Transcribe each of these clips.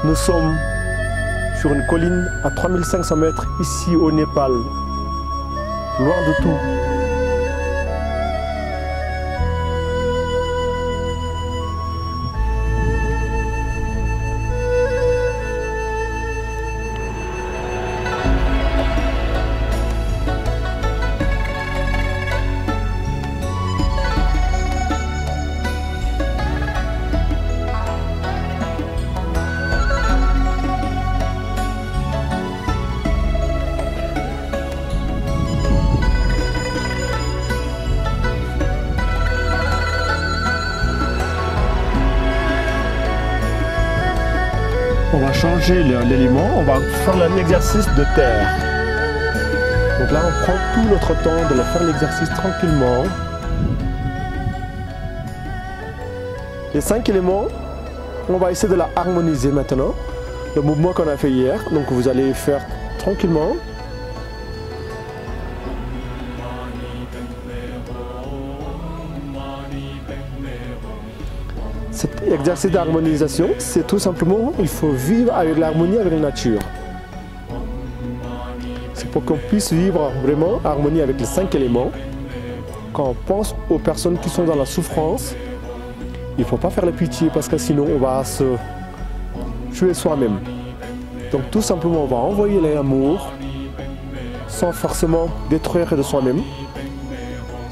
Nous sommes sur une colline à 3500 mètres ici au Népal, loin de tout. On va changer l'élément, on va faire un exercice de terre. Donc là, on prend tout notre temps de faire l'exercice tranquillement. Les 5 éléments, on va essayer de la harmoniser maintenant. Le mouvement qu'on a fait hier, donc vous allez faire tranquillement. Cet exercice d'harmonisation, c'est tout simplement, il faut vivre avec l'harmonie avec la nature. C'est pour qu'on puisse vivre vraiment harmonie avec les 5 éléments. Quand on pense aux personnes qui sont dans la souffrance, il ne faut pas faire la pitié parce que sinon on va se tuer soi-même. Donc tout simplement, on va envoyer l'amour sans forcément détruire de soi-même,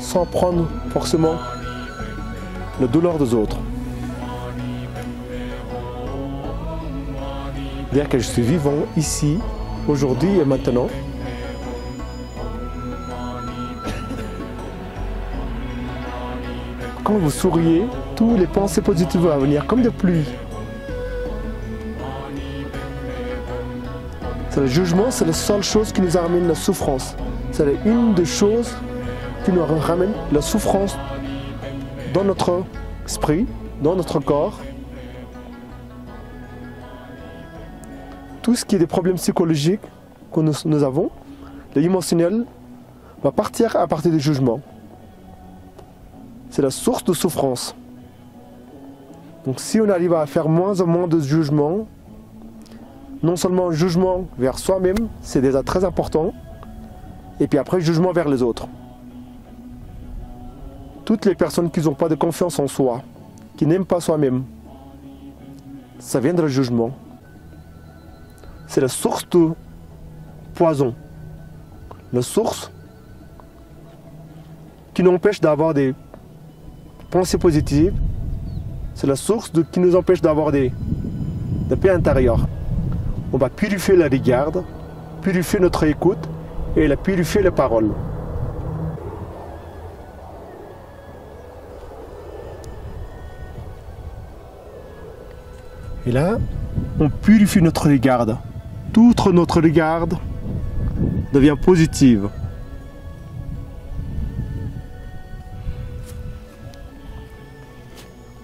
sans prendre forcément la douleur des autres. Dire que je suis vivant ici, aujourd'hui et maintenant. Quand vous souriez, tous les pensées positives vont venir comme des pluies. C'est le jugement, c'est la seule chose qui nous amène la souffrance. C'est une des choses qui nous ramène la souffrance dans notre esprit, dans notre corps. Tout ce qui est des problèmes psychologiques que nous avons, l'émotionnel, va partir à partir du jugement. C'est la source de souffrance. Donc si on arrive à faire moins en moins de jugement, non seulement jugement vers soi-même, c'est déjà très important, et puis après jugement vers les autres. Toutes les personnes qui n'ont pas de confiance en soi, qui n'aiment pas soi-même, ça vient du jugement. C'est la source de poison. La source qui nous empêche d'avoir des pensées positives. C'est la source qui nous empêche d'avoir de paix intérieure. On va purifier la regarde, purifier notre écoute et purifier les paroles. Et là, on purifie notre regarde. Toute notre regarde devient positive.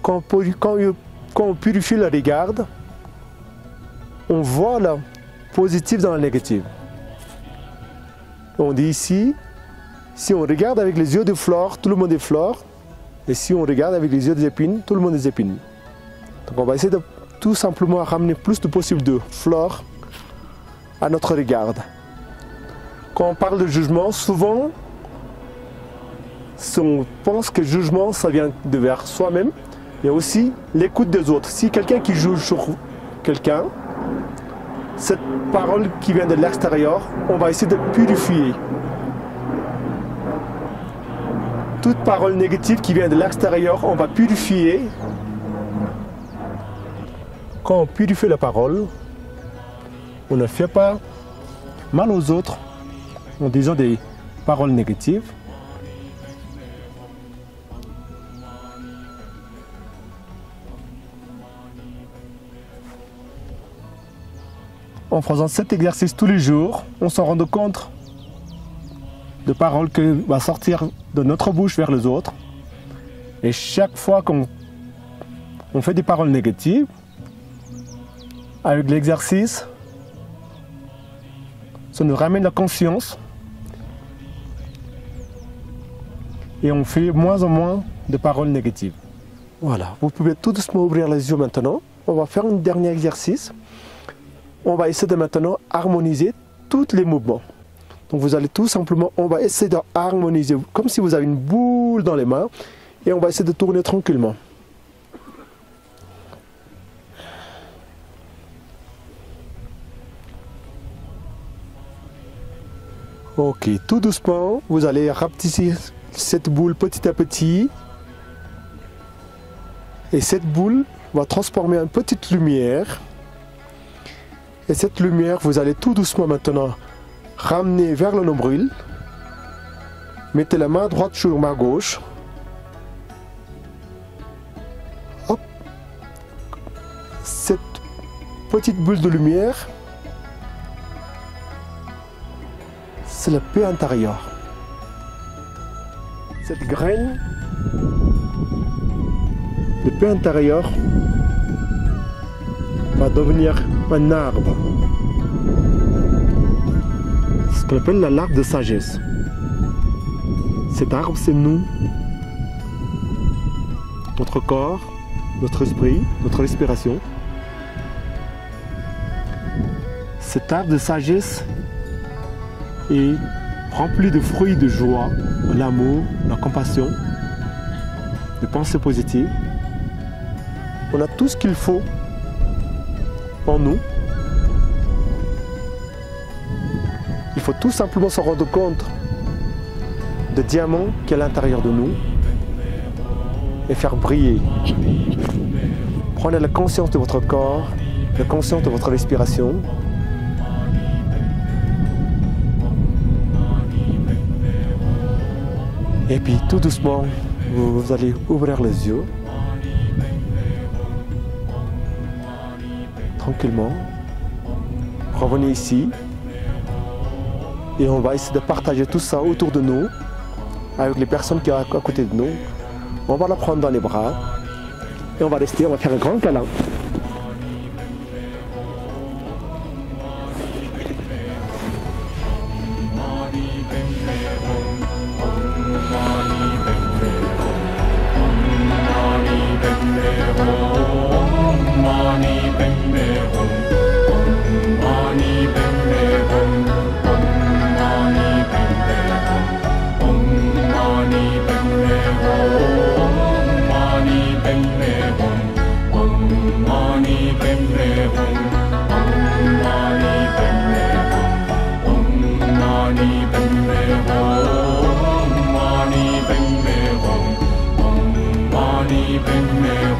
Quand on purifie la regarde, on voit le positif dans le négatif. On dit ici, si on regarde avec les yeux de fleurs, tout le monde est fleur. Et si on regarde avec les yeux des épines, tout le monde est épines. Donc on va essayer de tout simplement ramener plus de possible de fleurs à notre regard. Quand on parle de jugement, souvent, on pense que le jugement, ça vient de vers soi-même, mais aussi l'écoute des autres. Si quelqu'un qui juge sur quelqu'un, cette parole qui vient de l'extérieur, on va essayer de purifier. Toute parole négative qui vient de l'extérieur, on va purifier. Quand on purifie la parole, on ne fait pas mal aux autres en disant des paroles négatives. En faisant cet exercice tous les jours, on s'en rend compte de paroles qui vont sortir de notre bouche vers les autres. Et chaque fois qu'on fait des paroles négatives, avec l'exercice, ça nous ramène la conscience et on fait moins en moins de paroles négatives. Voilà, vous pouvez tout doucement ouvrir les yeux maintenant. On va faire un dernier exercice. on va essayer de maintenant harmoniser tous les mouvements. Donc vous allez tout simplement, on va essayer d'harmoniser comme si vous avez une boule dans les mains et on va essayer de tourner tranquillement. Ok, tout doucement, vous allez rapetisser cette boule petit à petit. Et cette boule va transformer en petite lumière. Et cette lumière, vous allez tout doucement maintenant ramener vers le nombril. Mettez la main droite sur ma gauche. Hop. Cette petite boule de lumière, c'est la paix intérieure. Cette graine de paix intérieure va devenir un arbre. Ce qu'on appelle l'arbre de sagesse. Cet arbre, c'est nous. Notre corps, notre esprit, notre respiration. Cet arbre de sagesse est rempli de fruits de joie, de l'amour, de la compassion, de pensées positives. On a tout ce qu'il faut en nous. Il faut tout simplement se rendre compte du diamant qui est à l'intérieur de nous et faire briller. Prenez la conscience de votre corps, la conscience de votre respiration. Et puis tout doucement, vous allez ouvrir les yeux. Tranquillement. Revenez ici. Et on va essayer de partager tout ça autour de nous, avec les personnes qui sont à côté de nous. On va la prendre dans les bras. Et on va rester, on va faire un grand câlin. Mani Padme Hum